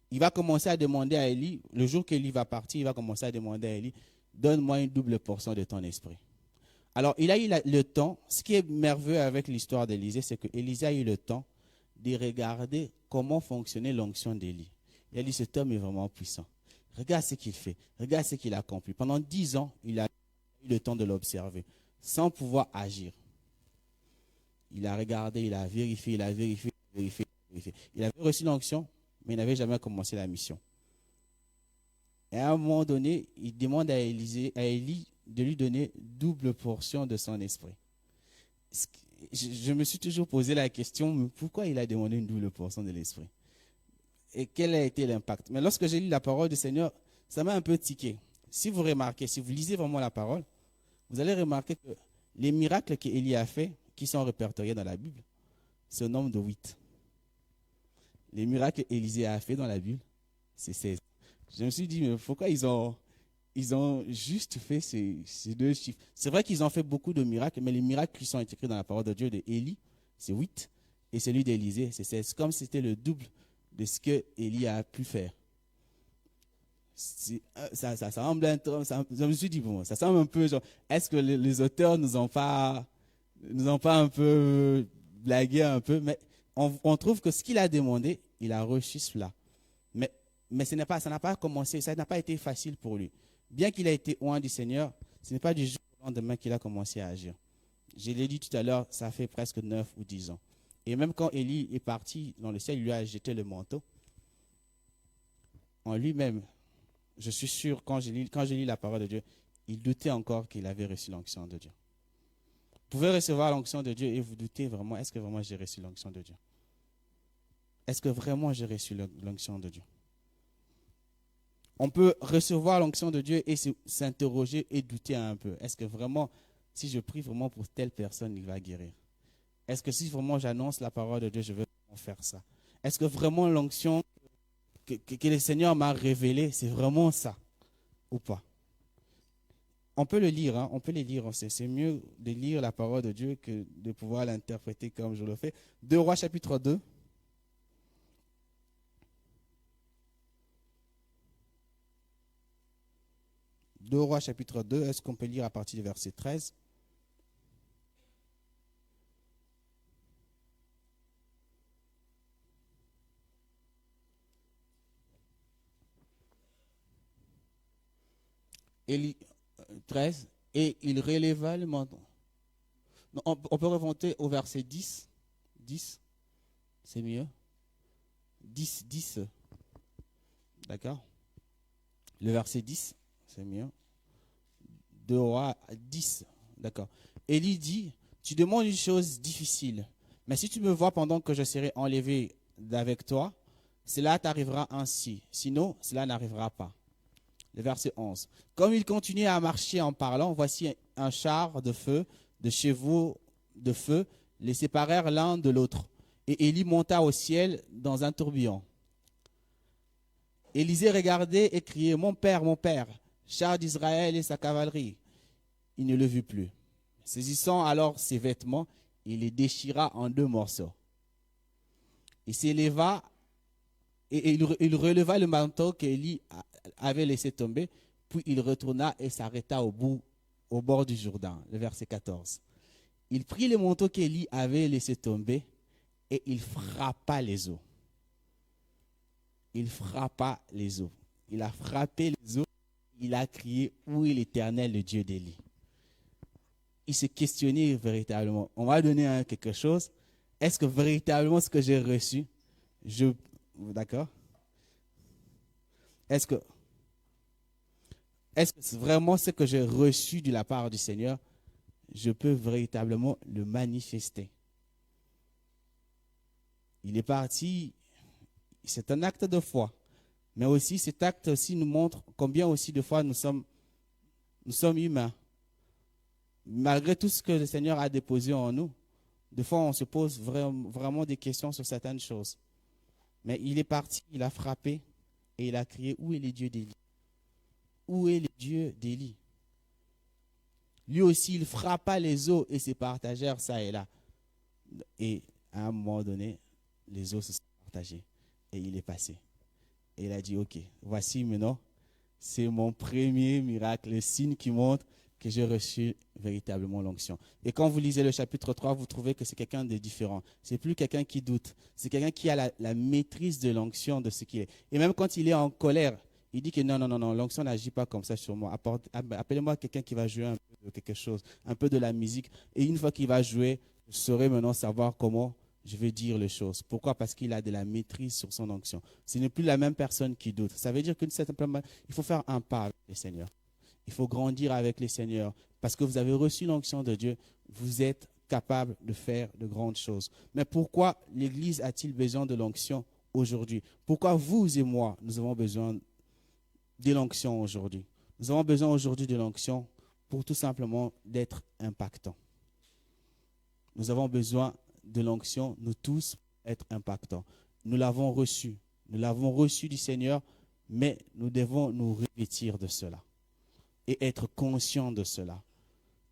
il va commencer à demander à Élie, le jour qu'Élie va partir, il va commencer à demander à Élie, donne-moi une double portion de ton esprit. Alors, il a eu le temps. Ce qui est merveilleux avec l'histoire d'Élisée, c'est que Élisée a eu le temps de regarder comment fonctionnait l'onction d'Élie. Il a dit, cet homme est vraiment puissant. Regarde ce qu'il fait. Regarde ce qu'il a accompli. Pendant 10 ans, il a eu le temps de l'observer, sans pouvoir agir. Il a regardé, il a vérifié, il a vérifié, vérifié, vérifié. Il avait reçu l'onction, mais il n'avait jamais commencé la mission. Et à un moment donné, il demande à Élie de lui donner double portion de son esprit. Je me suis toujours posé la question, mais pourquoi il a demandé une double portion de l'esprit? Et quel a été l'impact? Mais lorsque j'ai lu la parole du Seigneur, ça m'a un peu tiqué. Si vous remarquez, si vous lisez vraiment la parole, vous allez remarquer que les miracles qu'Élie a fait, qui sont répertoriés dans la Bible, c'est au nombre de 8. Les miracles qu'Élisée a fait dans la Bible, c'est 16. Je me suis dit, mais pourquoi ils ont juste fait ces deux chiffres? C'est vrai qu'ils ont fait beaucoup de miracles, mais les miracles qui sont écrits dans la parole de Dieu d'Élie, c'est 8. Et celui d'Élisée, c'est 16. Comme c'était le double de ce que Élie a pu faire. Ça semble je me suis dit, bon, ça semble un peu genre, est-ce que les auteurs nous ont pas un peu blagué un peu? Mais on trouve que ce qu'il a demandé, il a reçu cela. Mais ça n'a pas commencé, ça n'a pas été facile pour lui. Bien qu'il ait été oint du Seigneur, ce n'est pas du jour au lendemain qu'il a commencé à agir. Je l'ai dit tout à l'heure, ça fait presque 9 ou 10 ans. Et même quand Élie est parti dans le ciel, il lui a jeté le manteau. En lui-même, je suis sûr, quand j'ai lu la parole de Dieu, il doutait encore qu'il avait reçu l'onction de Dieu. Vous pouvez recevoir l'onction de Dieu et vous doutez vraiment, est-ce que vraiment j'ai reçu l'onction de Dieu? Est-ce que vraiment j'ai reçu l'onction de Dieu? On peut recevoir l'onction de Dieu et s'interroger et douter un peu. Est-ce que vraiment, si je prie vraiment pour telle personne, il va guérir? Est-ce que si vraiment j'annonce la parole de Dieu, je vais vraiment faire ça? Est-ce que vraiment l'onction que le Seigneur m'a révélée, c'est vraiment ça ou pas? On peut le lire, hein, on peut les lire. C'est mieux de lire la parole de Dieu que de pouvoir l'interpréter comme je le fais. 2 Rois chapitre 2. Deux Rois chapitre 2, est-ce qu'on peut lire à partir du verset 13? Élie, 13, et il releva le manteau. Non, on peut remonter au verset 10. 10, c'est mieux. 10, 10. D'accord? Le verset 10, c'est mieux. 2 Rois 10. D'accord. Élie dit, tu demandes une chose difficile, mais si tu me vois pendant que je serai enlevé d'avec toi, cela t'arrivera ainsi. Sinon, cela n'arrivera pas. Le verset 11. Comme il continuait à marcher en parlant, voici un char de feu, de chevaux de feu, les séparèrent l'un de l'autre. Et Élie monta au ciel dans un tourbillon. Élisée regardait et criait, mon père, char d'Israël et sa cavalerie. Il ne le vit plus. Saisissant alors ses vêtements, il les déchira en 2 morceaux. Il s'éleva et il releva le manteau qu'Élie avait laissé tomber, puis il retourna et s'arrêta au bord du Jourdain. Le verset 14. Il prit le manteau qu'Élie avait laissé tomber et il frappa les eaux. Il frappa les eaux. Il a frappé les eaux. Il a crié, où est l'Éternel, le Dieu d'Élie? Il s'est questionné véritablement. On va donner quelque chose. Est-ce que véritablement ce que j'ai reçu, d'accord? Est-ce que vraiment ce que j'ai reçu de la part du Seigneur, je peux véritablement le manifester? Il est parti, c'est un acte de foi. Mais aussi, cet acte aussi nous montre combien aussi de fois nous sommes humains. Malgré tout ce que le Seigneur a déposé en nous, des fois on se pose vraiment des questions sur certaines choses. Mais il est parti, il a frappé et il a crié, où est le Dieu d'Élie? Où est le Dieu d'Élie? Lui aussi, il frappa les eaux et se partagèrent ça et là. Et à un moment donné, les eaux se sont partagées et il est passé. Et il a dit, ok, voici maintenant, c'est mon premier miracle, le signe qui montre que j'ai reçu véritablement l'onction. Et quand vous lisez le chapitre 3, vous trouvez que c'est quelqu'un de différent. C'est plus quelqu'un qui doute. C'est quelqu'un qui a la maîtrise de l'onction, de ce qu'il est. Et même quand il est en colère, il dit que non, l'onction n'agit pas comme ça sur moi. Appelez-moi quelqu'un qui va jouer un peu de quelque chose, un peu de la musique. Et une fois qu'il va jouer, je saurai maintenant savoir comment je vais dire les choses. Pourquoi? Parce qu'il a de la maîtrise sur son onction. Ce n'est plus la même personne qui doute. Ça veut dire qu'il faut faire un pas avec le Seigneur. Il faut grandir avec les Seigneurs. Parce que vous avez reçu l'onction de Dieu, vous êtes capable de faire de grandes choses. Mais pourquoi l'Église a-t-il besoin de l'onction aujourd'hui? Pourquoi vous et moi, nous avons besoin de l'onction aujourd'hui? Nous avons besoin aujourd'hui de l'onction pour tout simplement d'être impactants. Nous avons besoin de l'onction, nous tous, être impactants. Nous l'avons reçu. Nous l'avons reçu du Seigneur, mais nous devons nous revêtir de cela et être conscients de cela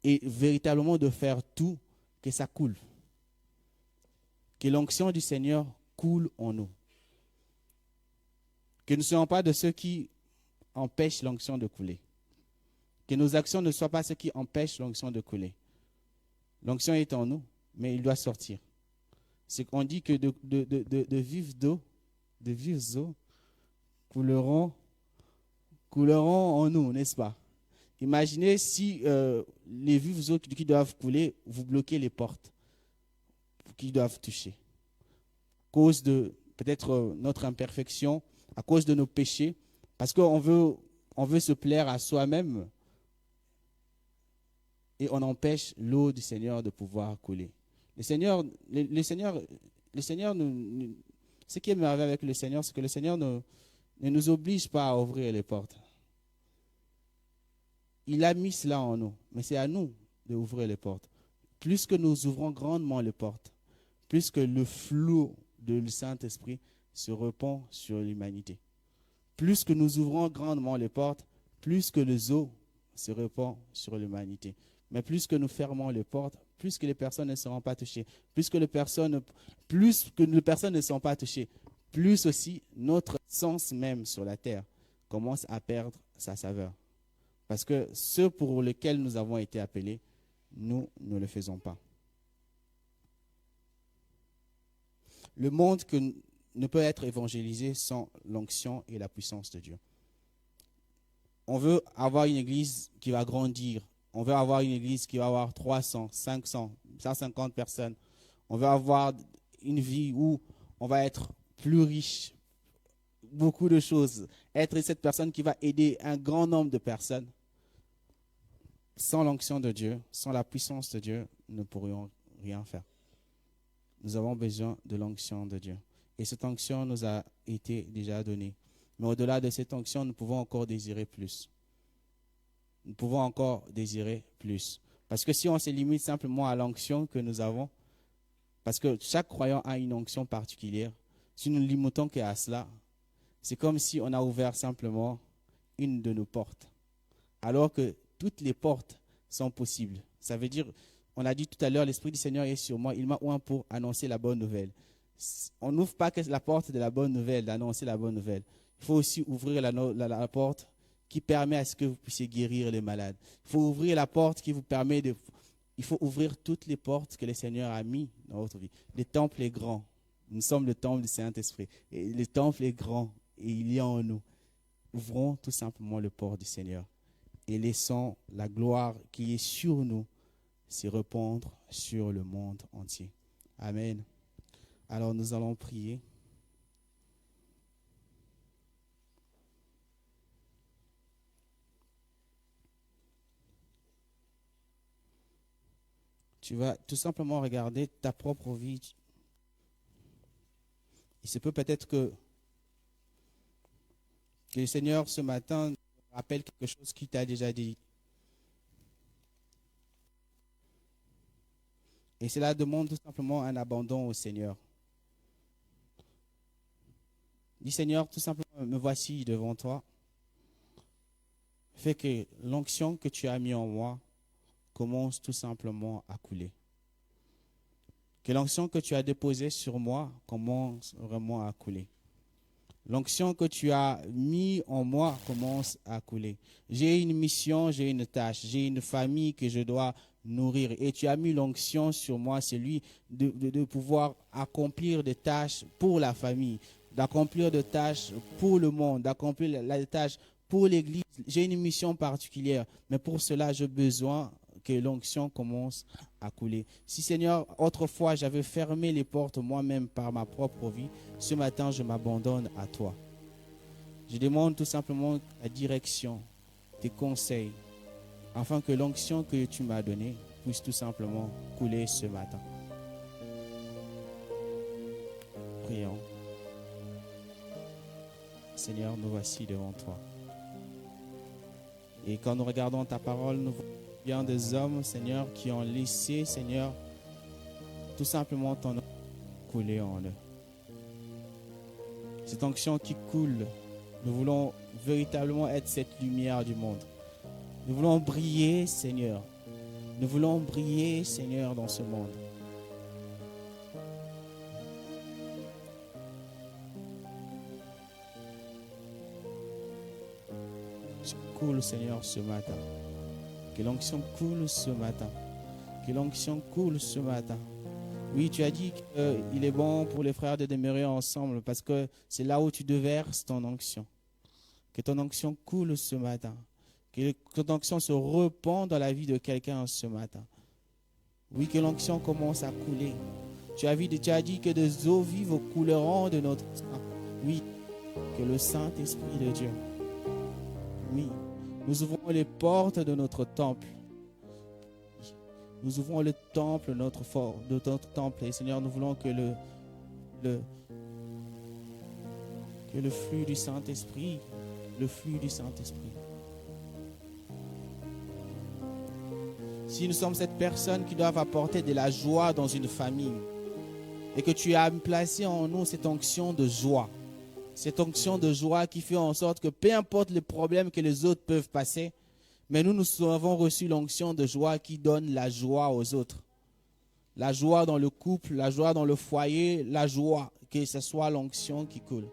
et véritablement de faire tout que ça coule. Que l'onction du Seigneur coule en nous. Que nous ne soyons pas de ceux qui empêchent l'onction de couler. Que nos actions ne soient pas ceux qui empêchent l'onction de couler. L'onction est en nous, mais il doit sortir. C'est qu'on dit que de vives eaux couleront en nous, n'est-ce pas? Imaginez si les vives eaux qui doivent couler, vous bloquez les portes qui doivent toucher. À cause de peut-être notre imperfection, à cause de nos péchés, parce qu'on veut se plaire à soi-même et on empêche l'eau du Seigneur de pouvoir couler. Le Seigneur, ce qui est merveilleux avec le Seigneur, c'est que le Seigneur ne nous oblige pas à ouvrir les portes. Il a mis cela en nous, mais c'est à nous d'ouvrir les portes. Plus que nous ouvrons grandement les portes, plus que le flot du Saint-Esprit se répand sur l'humanité. Plus que nous ouvrons grandement les portes, plus que les eaux se répand sur l'humanité. Mais plus que nous fermons les portes, plus que les personnes ne seront pas touchées, plus que les personnes ne sont pas touchées, plus aussi notre sens même sur la terre commence à perdre sa saveur. Parce que ceux pour lesquels nous avons été appelés, nous ne le faisons pas. Le monde ne peut être évangélisé sans l'onction et la puissance de Dieu. On veut avoir une église qui va grandir. On veut avoir une église qui va avoir 300, 500, 150 personnes. On veut avoir une vie où on va être plus riche, beaucoup de choses. Être cette personne qui va aider un grand nombre de personnes. Sans l'onction de Dieu, sans la puissance de Dieu, nous ne pourrions rien faire. Nous avons besoin de l'onction de Dieu. Et cette onction nous a été déjà donnée. Mais au-delà de cette onction, nous pouvons encore désirer plus. Nous pouvons encore désirer plus. Parce que si on se limite simplement à l'onction que nous avons, parce que chaque croyant a une onction particulière, si nous ne limitons qu'à cela, c'est comme si on a ouvert simplement une de nos portes. Alors que toutes les portes sont possibles. Ça veut dire, on a dit tout à l'heure, l'Esprit du Seigneur est sur moi, il m'a oint pour annoncer la bonne nouvelle. On n'ouvre pas que la porte de la bonne nouvelle, d'annoncer la bonne nouvelle. Il faut aussi ouvrir la porte qui permet à ce que vous puissiez guérir les malades. Il faut ouvrir la porte qui vous permet de... Il faut ouvrir toutes les portes que le Seigneur a mis dans votre vie. Le temple est grand. Nous sommes le temple du Saint-Esprit. Et le temple est grand et il y a en nous. Ouvrons tout simplement le port du Seigneur et laissons la gloire qui est sur nous se répandre sur le monde entier. Amen. Alors nous allons prier. Tu vas tout simplement regarder ta propre vie. Il se peut peut-être que le Seigneur ce matin rappelle quelque chose qu'il t'a déjà dit. Et cela demande tout simplement un abandon au Seigneur. Dis Seigneur, tout simplement, me voici devant toi. Fais que l'onction que tu as mis en moi commence tout simplement à couler. Que l'onction que tu as déposée sur moi commence vraiment à couler. L'onction que tu as mis en moi commence à couler. J'ai une mission, j'ai une tâche, j'ai une famille que je dois nourrir. Et tu as mis l'onction sur moi, celui de pouvoir accomplir des tâches pour la famille, d'accomplir des tâches pour le monde, d'accomplir la tâche pour l'Église. J'ai une mission particulière, mais pour cela, j'ai besoin que l'onction commence à couler. Si Seigneur, autrefois, j'avais fermé les portes moi-même par ma propre vie, ce matin, je m'abandonne à toi. Je demande tout simplement ta direction, tes conseils, afin que l'onction que tu m'as donnée puisse tout simplement couler ce matin. Prions. Seigneur, nous voici devant toi. Et quand nous regardons ta parole, nous voyons bien des hommes, Seigneur, qui ont laissé, Seigneur, tout simplement ton onction couler en eux. Cette onction qui coule, nous voulons véritablement être cette lumière du monde. Nous voulons briller, Seigneur. Nous voulons briller, Seigneur, dans ce monde. Coule, Seigneur, ce matin. Que l'onction coule ce matin. Que l'onction coule ce matin. Oui, tu as dit qu'il est bon pour les frères de demeurer ensemble parce que c'est là où tu déverses ton onction. Que ton onction coule ce matin. Que ton onction se répand dans la vie de quelqu'un ce matin. Oui, que l'onction commence à couler. Tu as dit que des eaux vives couleront de notre sang. Oui, que le Saint-Esprit de Dieu. Oui. Nous ouvrons les portes de notre temple. Nous ouvrons le temple, notre temple. Et Seigneur, nous voulons que le flux du Saint-Esprit, Si nous sommes cette personne qui doit apporter de la joie dans une famille, et que tu as placé en nous cette onction de joie, cette onction de joie qui fait en sorte que peu importe les problèmes que les autres peuvent passer, Mais nous avons reçu l'onction de joie qui donne la joie aux autres. La joie dans le couple, la joie dans le foyer, la joie, que ce soit l'onction qui coule.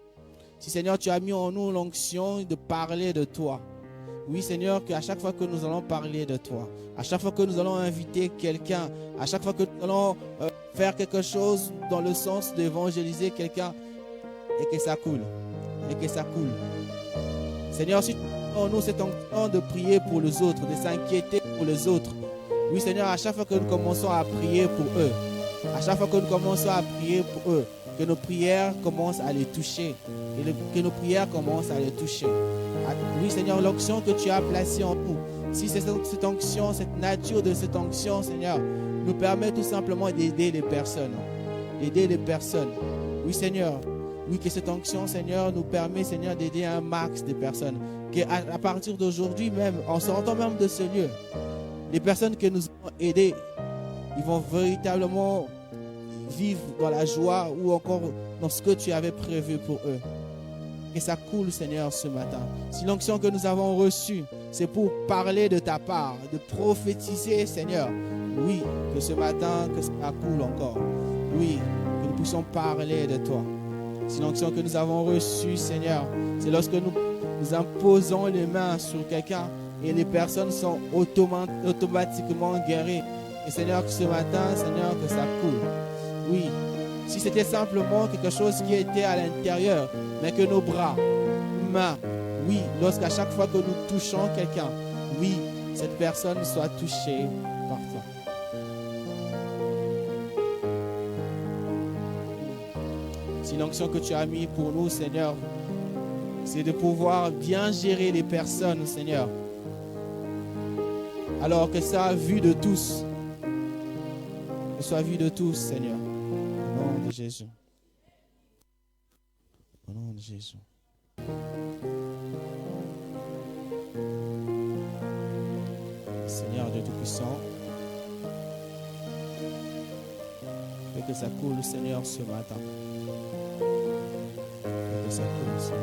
Si Seigneur, tu as mis en nous l'onction de parler de toi. Oui Seigneur, qu'à chaque fois que nous allons parler de toi, à chaque fois que nous allons inviter quelqu'un, à chaque fois que nous allons faire quelque chose dans le sens d'évangéliser quelqu'un, et que ça coule, et que ça coule. Seigneur, si tu as en nous cette onction de prier pour les autres, de s'inquiéter pour les autres. Oui Seigneur, à chaque fois que nous commençons à prier pour eux, à chaque fois que nous commençons à prier pour eux, que nos prières commencent à les toucher, et que nos prières commencent à les toucher. Oui Seigneur, l'onction que tu as placée en nous, si c'est cette onction, cette nature de cette onction, Seigneur, nous permet tout simplement d'aider les personnes. D'aider les personnes. Oui Seigneur, oui, que cette onction, Seigneur, nous permet, Seigneur, d'aider un max de personnes. Qu'à partir d'aujourd'hui même, en sortant même de ce lieu, les personnes que nous avons aidées, ils vont véritablement vivre dans la joie ou encore dans ce que tu avais prévu pour eux. Que ça coule, Seigneur, ce matin. Si l'onction que nous avons reçue, c'est pour parler de ta part, de prophétiser, Seigneur, oui, que ce matin, que ça coule encore. Oui, que nous puissions parler de toi. Si l'onction que nous avons reçue, Seigneur, c'est lorsque nous imposons les mains sur quelqu'un et les personnes sont automatiquement guéries. Et Seigneur, que ce matin, Seigneur, que ça coule. Oui, si c'était simplement quelque chose qui était à l'intérieur, mais que nos bras, mains, oui, lorsqu'à chaque fois que nous touchons quelqu'un, oui, cette personne soit touchée par toi. Si l'onction que tu as mis pour nous, Seigneur, c'est de pouvoir bien gérer les personnes, Seigneur, alors que ça a vu de tous, que soit vu de tous, Seigneur, au nom de Jésus. Au nom de Jésus. Seigneur Dieu Tout-Puissant, fais que ça coule, Seigneur, ce matin. Fais que ça coule, Seigneur.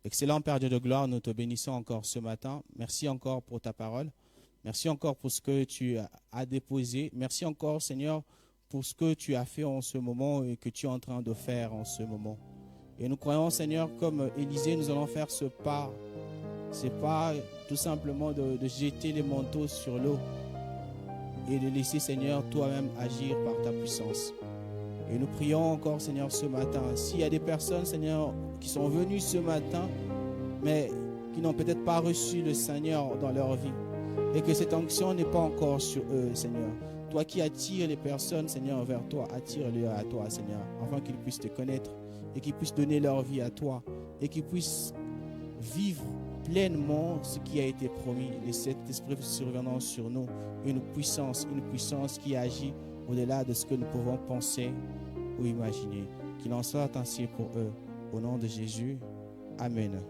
Excellent Père Dieu de gloire, nous te bénissons encore ce matin. Merci encore pour ta parole. Merci encore pour ce que tu as déposé. Merci encore, Seigneur, pour ce que tu as fait en ce moment et que tu es en train de faire en ce moment. Et nous croyons, Seigneur, comme Élisée, nous allons faire ce pas. C'est pas tout simplement de jeter les manteaux sur l'eau et de laisser, Seigneur, toi-même agir par ta puissance. Et nous prions encore, Seigneur, ce matin. S'il y a des personnes, Seigneur, qui sont venues ce matin, mais qui n'ont peut-être pas reçu le Seigneur dans leur vie, et que cette onction n'est pas encore sur eux, Seigneur. Toi qui attires les personnes, Seigneur, vers toi, attire-les à toi, Seigneur, afin qu'ils puissent te connaître et qu'ils puissent donner leur vie à toi et qu'ils puissent vivre pleinement ce qui a été promis. Et cet esprit survenant sur nous, une puissance qui agit au-delà de ce que nous pouvons penser ou imaginer. Qu'il en soit ainsi pour eux. Au nom de Jésus, Amen.